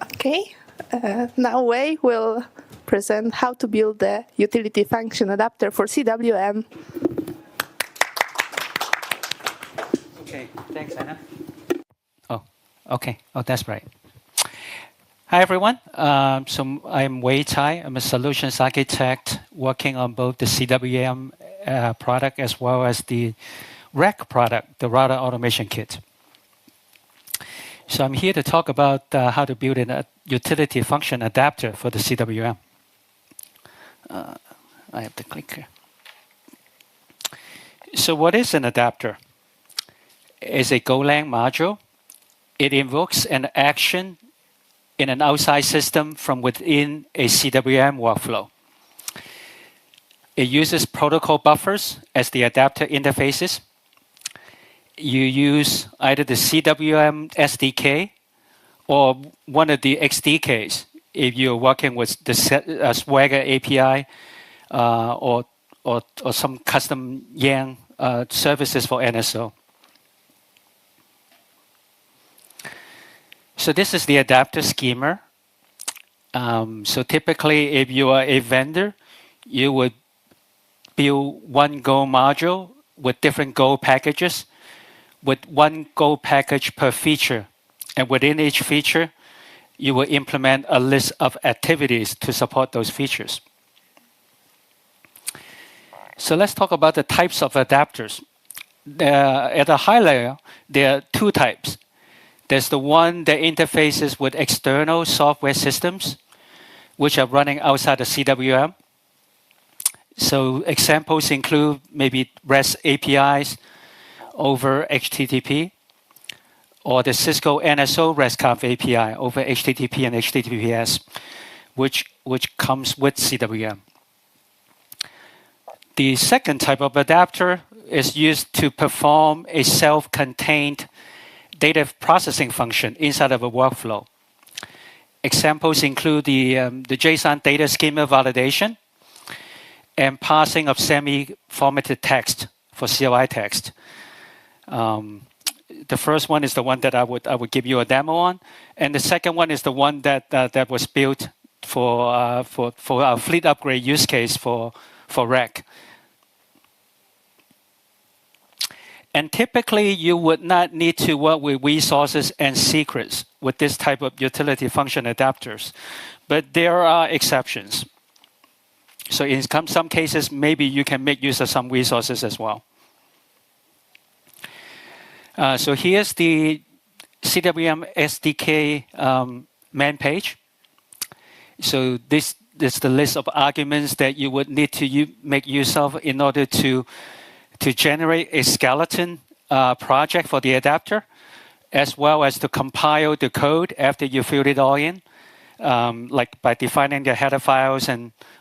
Okay, now Wei will present how to build the utility function adapter for CWM. Okay, thanks, Anna. Oh, okay. Oh, that's right. Hi, everyone. So I'm Wei Chai. I'm a solutions architect working on both the CWM product as well as the RAC product, the Router Automation Kit. So I'm here to talk about how to build a utility function adapter for the CWM. I have to click here. So what is an adapter? It's a Golang module. It invokes an action in an outside system from within a CWM workflow. It uses protocol buffers as the adapter interfaces. You use either the CWM SDK or one of the XDKs if you're working with the Swagger API or some custom Yang services for NSO. So this is the adapter schema. So typically, if you are a vendor, you would build one Go module with different Go packages, with one Go package per feature. And within each feature, you will implement a list of activities to support those features. So let's talk about the types of adapters. At a high level, there are two types. There's the one that interfaces with external software systems, which are running outside the CWM. So examples include maybe REST APIs over HTTP, or the Cisco NSO RESTconf API over HTTP and HTTPS, which comes with CWM. The second type of adapter is used to perform a self-contained data processing function inside of a workflow. Examples include the JSON data schema validation and parsing of semi-formatted text for CLI text. The first one is the one that I would give you a demo on, and the second one is the one that was built for our fleet upgrade use case for RAC. And typically, you would not need to work with resources and secrets with this type of utility function adapters, but there are exceptions. So in some cases, maybe you can make use of some resources as well. So here's the CWM SDK man page. So this is the list of arguments that you would need to make use of in order to generate a skeleton project for the adapter, as well as to compile the code after you filled it all in, like by defining the header files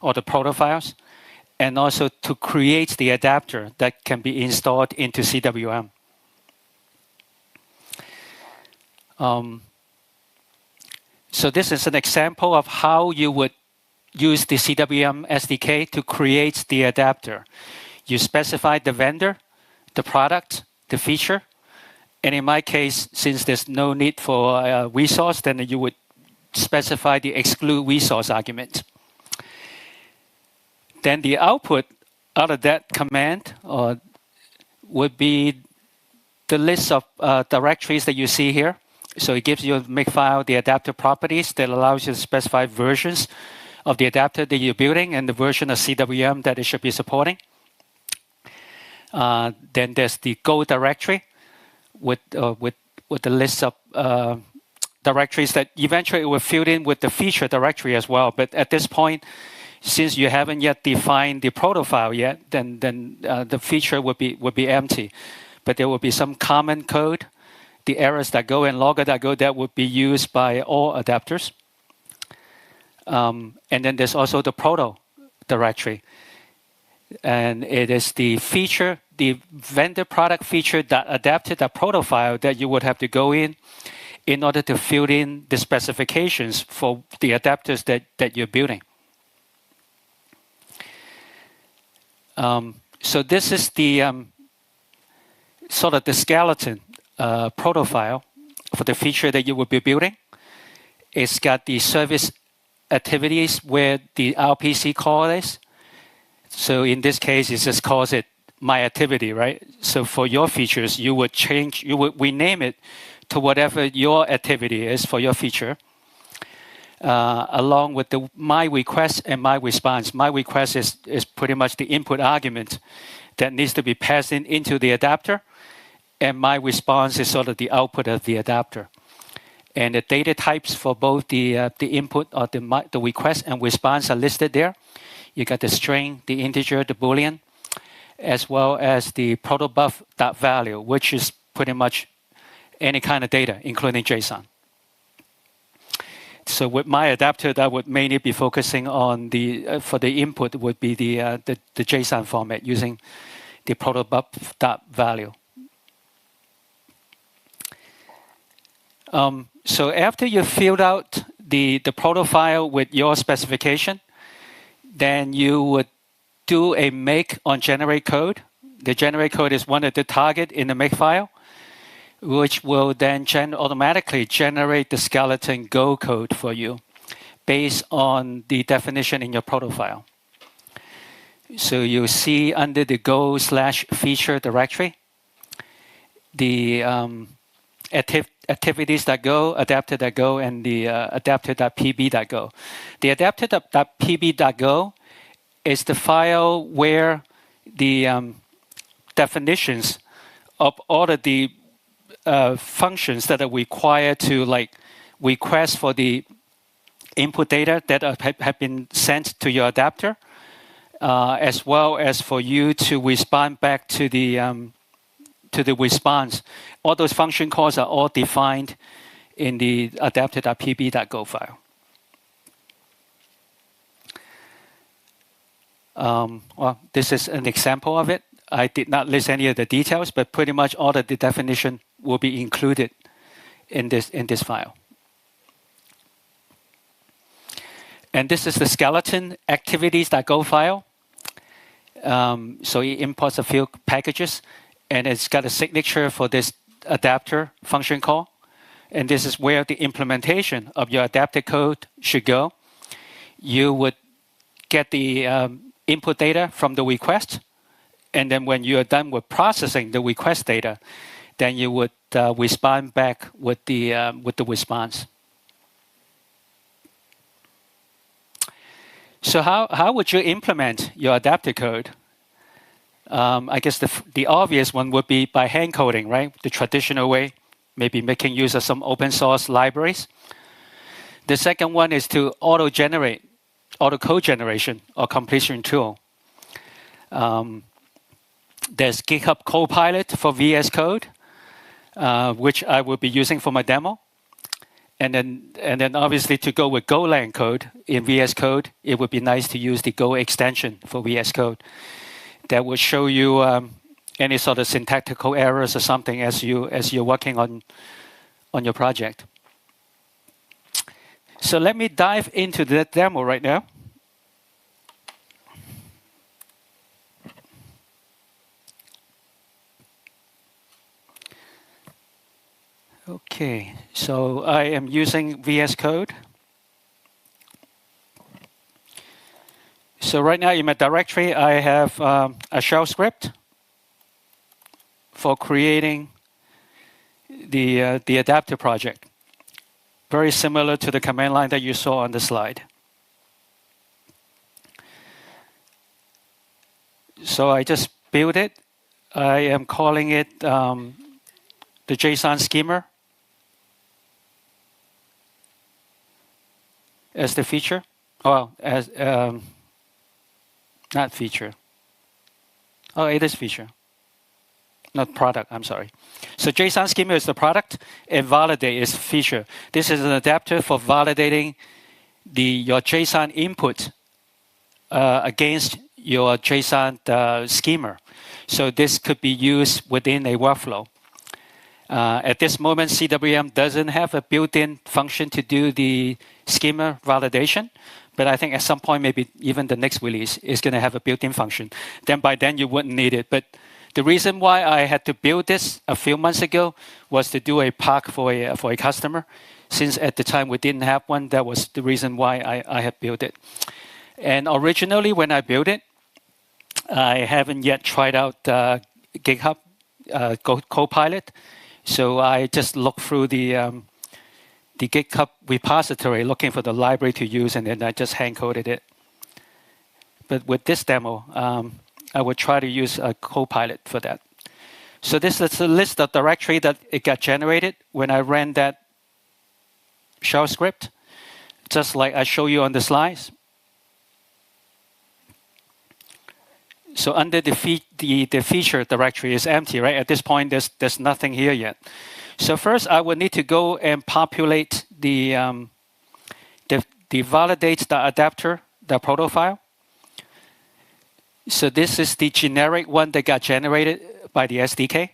or the proto files, and also to create the adapter that can be installed into CWM. So this is an example of how you would use the CWM SDK to create the adapter. You specify the vendor, the product, the feature, and in my case, since there's no need for a resource, then you would specify the exclude resource argument. Then the output out of that command would be the list of directories that you see here. So it gives you a makefile, the adapter properties that allows you to specify versions of the adapter that you're building and the version of CWM that it should be supporting. Then there's the Go directory with the list of directories that eventually will fill in with the feature directory as well. But at this point, since you haven't yet defined the proto file yet, then the feature would be empty. But there will be some common code, the errors that go and logger that go that would be used by all adapters. And then there's also the proto directory. And it is the feature, the vendor product feature that adapted that proto file that you would have to go in order to fill in the specifications for the adapters that you're building. So this is the sort of the skeleton proto file for the feature that you will be building. It's got the service activities where the RPC call is. So in this case, it just calls it my activity, right? So for your features, you would rename it to whatever your activity is for your feature, along with the my request and my response. My request is pretty much the input argument that needs to be passed into the adapter, and my response is sort of the output of the adapter. And the data types for both the input or the request and response are listed there. You got the string, the integer, the boolean, as well as the protobuf.value, which is pretty much any kind of data, including JSON. So with my adapter, that would mainly be focusing on for the input would be the JSON format using the protobuf.value. So after you filled out the proto file with your specification, then you would do a make on generate code. The generate code is one of the target in the make file, which will then automatically generate the skeleton Go code for you based on the definition in your proto file. So you see under the Go/feature directory, the activities.go, adapter.go, and the adapter.pb.go. The adapter.pb.go is the file where the definitions of all of the functions that are required to request for the input data that have been sent to your adapter, as well as for you to respond back to the response. All those function calls are all defined in the adapter.pb.go file. Well, this is an example of it. I did not list any of the details, but pretty much all of the definition will be included in this file. And this is the skeleton activities.go file. So it imports a few packages, and it's got a signature for this adapter function call. And this is where the implementation of your adapter code should go. You would get the input data from the request, and then when you are done with processing the request data, then you would respond back with the response. So how would you implement your adapter code? I guess the obvious one would be by hand coding, right? The traditional way, maybe making use of some open source libraries. The second one is to auto code generation or completion tool. There's Github Copilot for VS Code, which I will be using for my demo. And then obviously to go with Golang code in VS Code, it would be nice to use the Go extension for VS Code. That will show you any sort of syntactical errors or something as you're working on your project. So let me dive into the demo right now. Okay, so I am using VS Code. So right now in my directory, I have a shell script for creating the adapter project. Very similar to the command line that you saw on the slide. So I just built it. I am calling it the JSON schema as the feature. Well, as not feature. Oh, it is feature. Not product, I'm sorry. So JSON schema is the product, and validate is feature. This is an adapter for validating your JSON input against your JSON schema. So this could be used within a workflow. At this moment, CWM doesn't have a built-in function to do the schema validation, but I think at some point, maybe even the next release is going to have a built-in function. Then by then, you wouldn't need it. But the reason why I had to build this a few months ago was to do a POC for a customer. since at the time we didn't have one, that was the reason why I had built it. And originally, when I built it, I haven't yet tried out GitHub Copilot, so I just looked through the GitHub repository looking for the library to use, and then I just hand-coded it. But with this demo, I would try to use a Copilot for that. So this is a list of directory that it got generated when I ran that shell script, just like I show you on the slides. So under the feature directory is empty, right? At this point, there's nothing here yet. So first, I would need to go and populate the validate.adapter, the proto file. So this is the generic one that got generated by the SDK.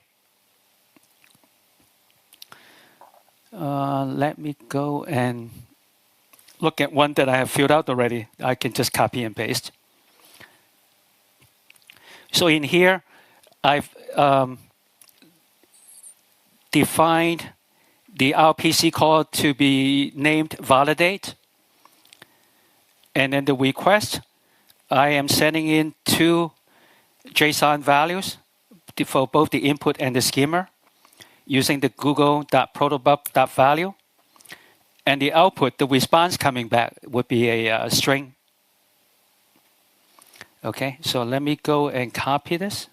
Let me go and look at one that I have filled out already. I can just copy and paste. So in here, I've defined the RPC call to be named validate. And then the request, I am sending in 2 JSON values for both the input and the schema using the google.protobuf.value. And the output, the response coming back, would be a string. Okay, so let me go and copy this.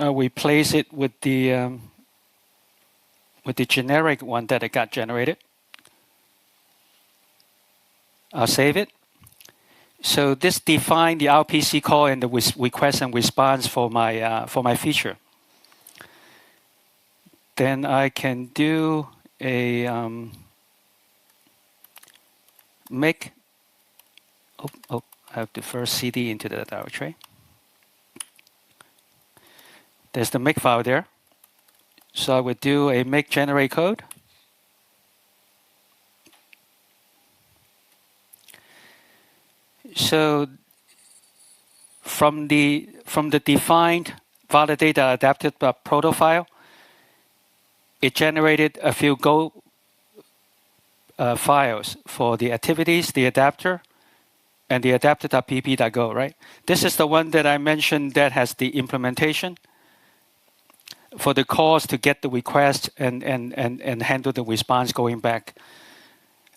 Replace it with the generic one that it got generated. I'll save it. So this defines the RPC call and the request and response for my feature. Then I can do a make. I have to first cd into the directory. There's the make file there. So I would do a make generate code. So from the defined validate adapted proto file, it generated a few Go files for the activities, the adapter, and the adapter.pp.go, right? This is the one that I mentioned that has the implementation for the calls to get the request and handle the response going back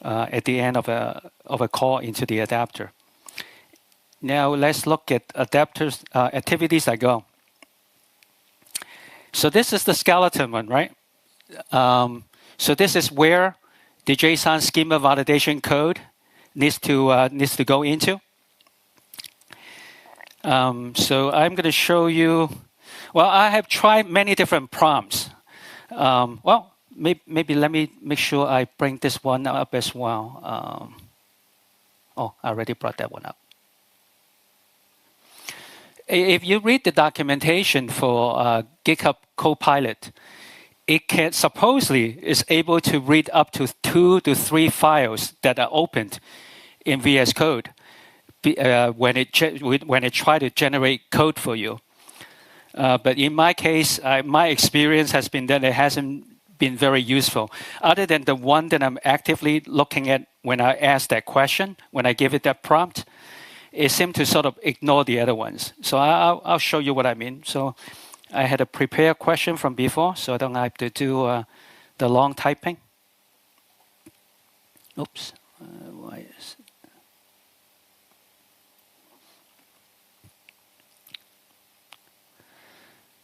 at the end of a call into the adapter. Now let's look at adapters activities.go. So this is the skeleton one, right? So this is where the JSON schema validation code needs to go into. So I'm going to show you. Well, I have tried many different prompts. Well, maybe let me make sure I bring this one up as well. Oh, I already brought that one up. If you read the documentation for GitHub Copilot, it can supposedly is able to read up to 2 to 3 files that are opened in VS Code when it try to generate code for you. But in my case, my experience has been that it hasn't been very useful. Other than the one that I'm actively looking at when I ask that question, when I give it that prompt, it seemed to sort of ignore the other ones. So I'll show you what I mean. So I had a prepared question from before, so I don't have to do the long typing. Oops. Why is it?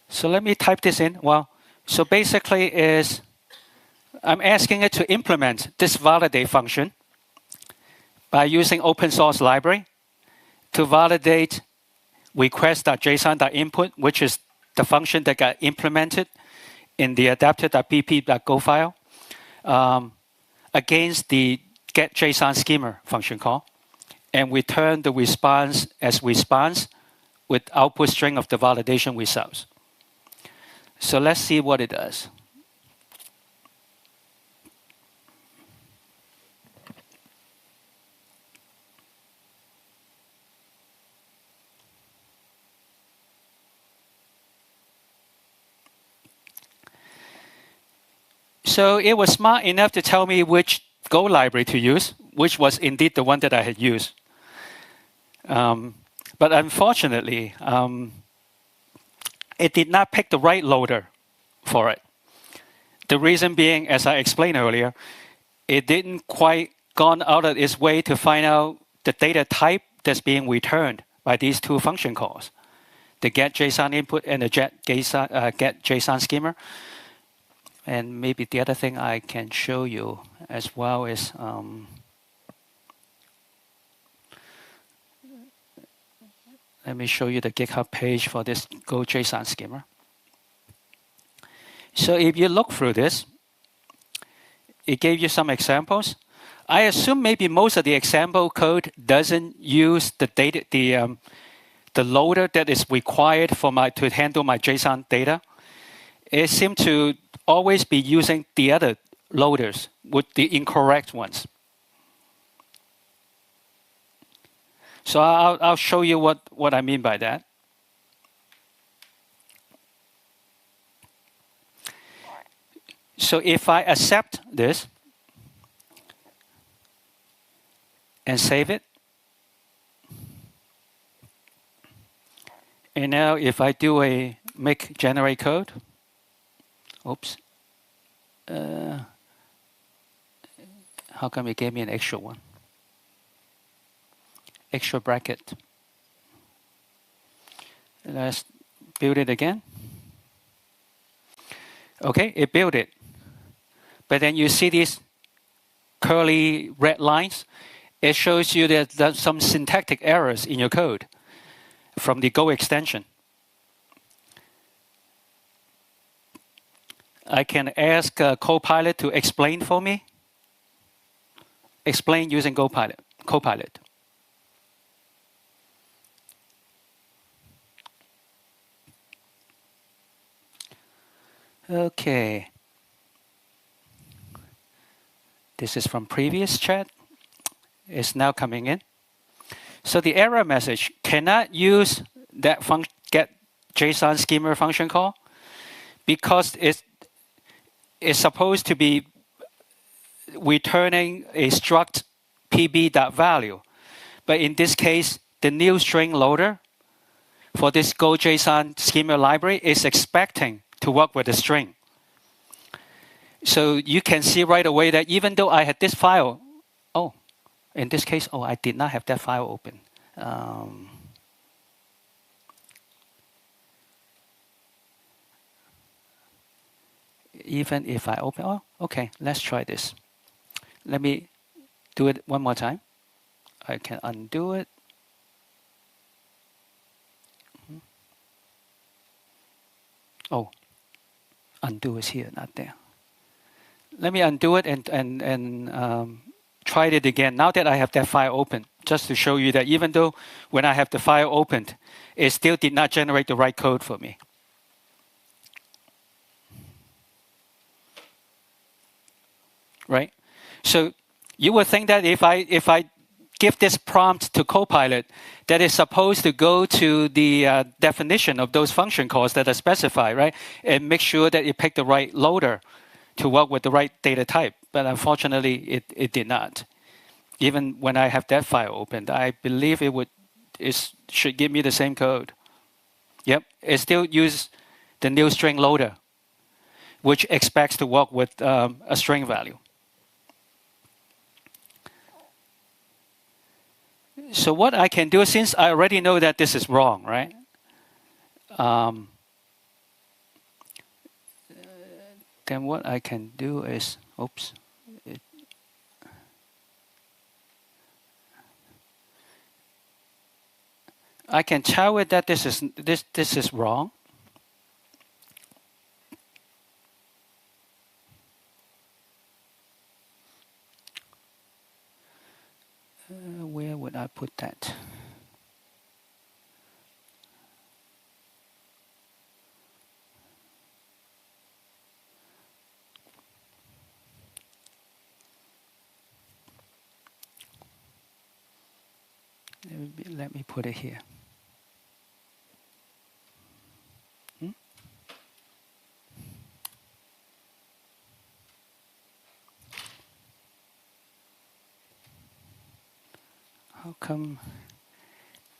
So let me type this in. Well, so basically is I'm asking it to implement this validate function by using open source library to validate request.json.input, which is the function that got implemented in the adapter.pp.go file against the getJSON schema function call, and return the response as response with output string of the validation results. So let's see what it does. So it was smart enough to tell me which Go library to use, which was indeed the one that I had used. But unfortunately, it did not pick the right loader for it. The reason being, as I explained earlier, it didn't quite gone out of its way to find out the data type that's being returned by these two function calls, the get JSON input and the get JSON schema. And maybe the other thing I can show you as well is let me show you the GitHub page for this Go JSON schema. So if you look through this, it gave you some examples. I assume maybe most of the example code doesn't use the data, the loader that is required to handle my JSON data. It seems to always be using the other loaders with the incorrect ones. So I'll show you what I mean by that. So if I accept this and save it, and now if I do a make generate code, oops, how come it gave me an extra one? Extra bracket. Let's build it again. Okay, it built it. But then you see these curly red lines. It shows you that there's some syntactic errors in your code from the Go extension. I can ask Copilot to explain for me. Explain using Copilot. Okay. This is from previous chat. It's now coming in. So the error message cannot use that get JSON schema function call because it's supposed to be returning a struct pb.value. But in this case, the new string loader for this Go JSON schema library is expecting to work with a string. So you can see right away that even though I had this file, in this case, I did not have that file open. Even if I open, okay, let's try this. Let me do it one more time. I can undo it. Oh, undo is here, not there. Let me undo it and try it again. Now that I have that file open, just to show you that even though when I have the file opened, it still did not generate the right code for me. Right? So you would think that if I give this prompt to Copilot, that is supposed to go to the definition of those function calls that are specified, right? And make sure that it picked the right loader to work with the right data type. But unfortunately, it did not. Even when I have that file opened, I believe it should give me the same code. Yep, it still uses the new string loader, which expects to work with a string value. So what I can do, since I already know that this is wrong, right? Then what I can do is, I can tell it that this is wrong. Where would I put that? Let me put it here. How come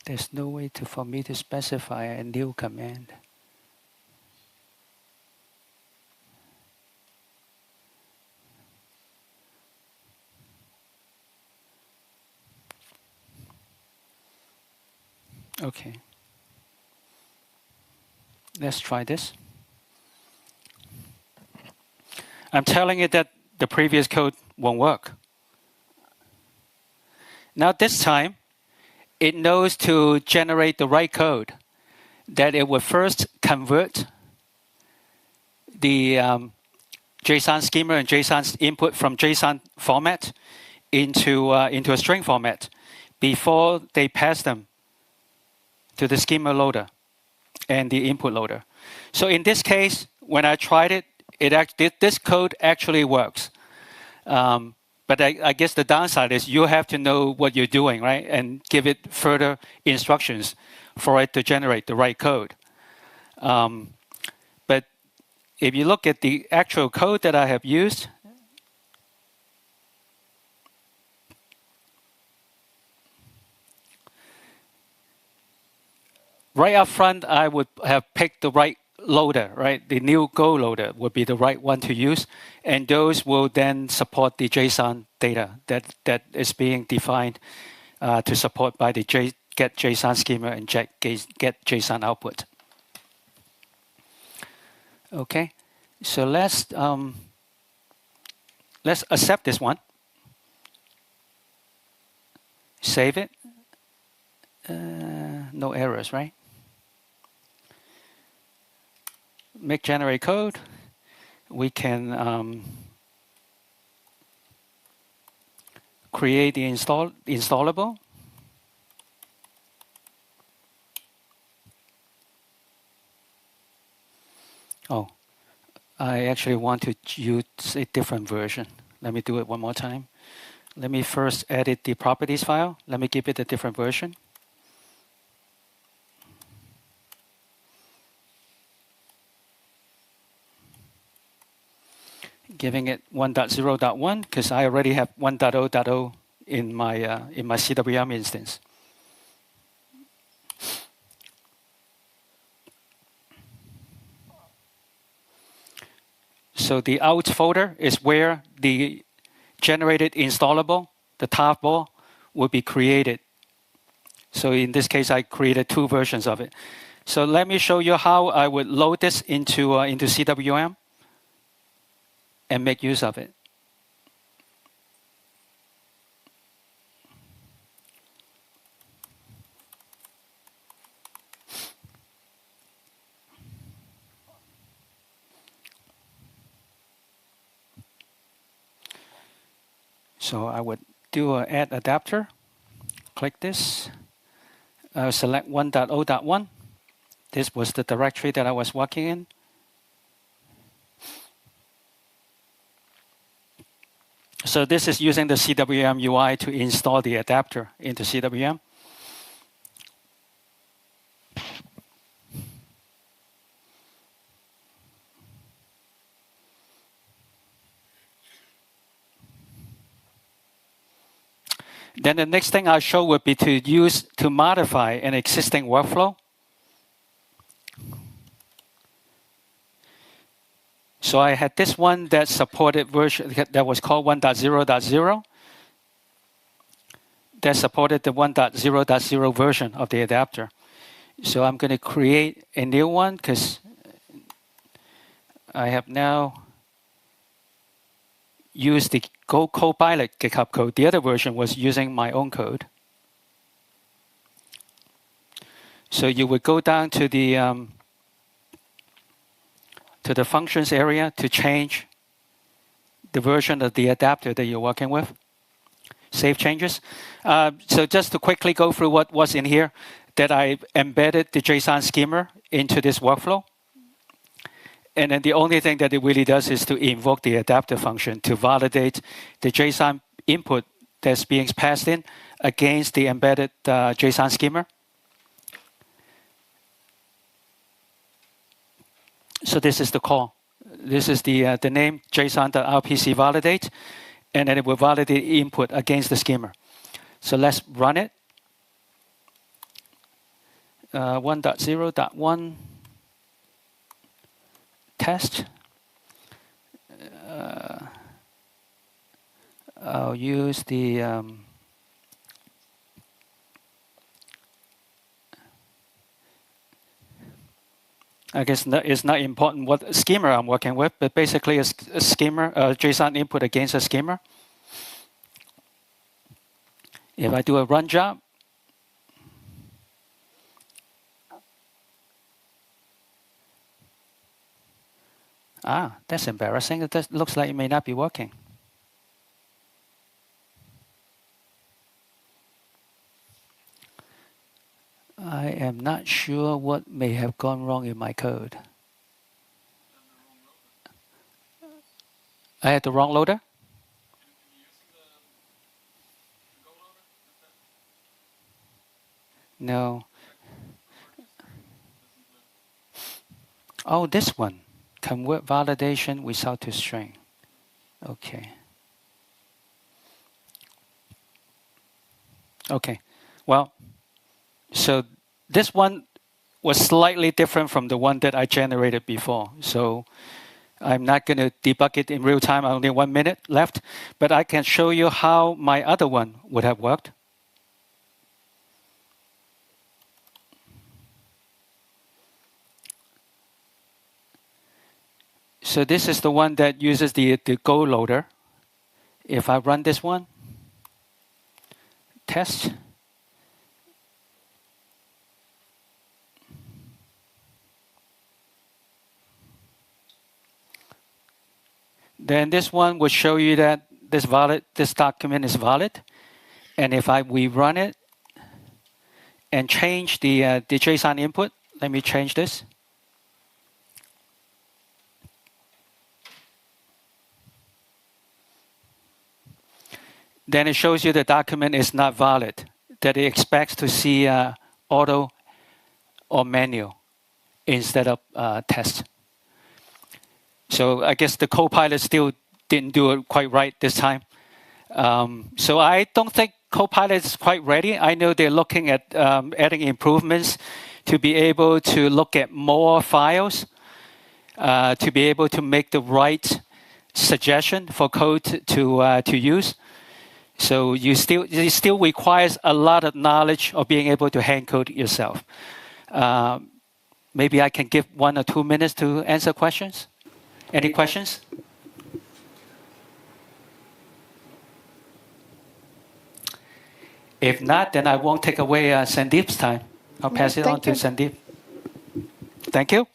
there's no way for me to specify a new command? Okay. Let's try this. I'm telling it that the previous code won't work. Now this time, it knows to generate the right code, that it will first convert the JSON schema and JSON input from JSON format into a string format before they pass them to the schema loader and the input loader. So in this case, when I tried it, this code actually works. But I guess the downside is you have to know what you're doing, right? And give it further instructions for it to generate the right code. But if you look at the actual code that I have used, right up front, I would have picked the right loader, right? The new Go loader would be the right one to use. And those will then support the JSON data that is being defined to support by the get JSON schema and get JSON output. Okay, so let's accept this one. Save it. No errors, right? Make generate code. We can create the installable. Oh, I actually want to use a different version. Let me do it one more time. Let me first edit the properties file. Let me give it a different version. Giving it 1.0.1 because I already have 1.0.0 in my CWM instance. So the out folder is where the generated installable, the taskbar, will be created. So in this case, I created two versions of it. So let me show you how I would load this into CWM and make use of it. So I would do an add adapter, click this, select 1.0.1. This was the directory that I was working in. So this is using the CWM UI to install the adapter into CWM. Then the next thing I'll show would be to modify an existing workflow. So I had this one that supported version that was called 1.0.0 that supported the 1.0.0 version of the adapter. So I'm going to create a new one because I have now used the Go Copilot GitHub code. The other version was using my own code. So you would go down to the functions area to change the version of the adapter that you're working with. Save changes. So just to quickly go through what was in here, that I embedded the JSON schema into this workflow. And then the only thing that it really does is to invoke the adapter function to validate the JSON input that's being passed in against the embedded JSON schema. So this is the call. This is the name JSON.rpc validate, and then it will validate input against the schema. So let's run it. 1.0.1 test. I'll use the I guess it's not important what schema I'm working with, but basically a schema, JSON input against a schema. If I do a run job, that's embarrassing. That looks like it may not be working. I am not sure what may have gone wrong in my code. I had the wrong loader? No. Oh, this one. Convert validation without to string. Okay. Okay. Well, so this one was slightly different from the one that I generated before. So I'm not going to debug it in real time. Only 1 minute left. But I can show you how my other one would have worked. So this is the one that uses the Go loader. If I run this one, test. Then this one will show you that this document is valid. And if we run it and change the JSON input, let me change this. Then it shows you the document is not valid, that it expects to see auto or manual instead of test. So I guess the Copilot still didn't do it quite right this time. So I don't think Copilot is quite ready. I know they're looking at adding improvements to be able to look at more files, to be able to make the right suggestion for code to use. So it still requires a lot of knowledge of being able to hand code yourself. Maybe I can give 1 or 2 minutes to answer questions. Any questions? If not, then I won't take away Sandeep's time. I'll pass it on to Sandeep. Thank you.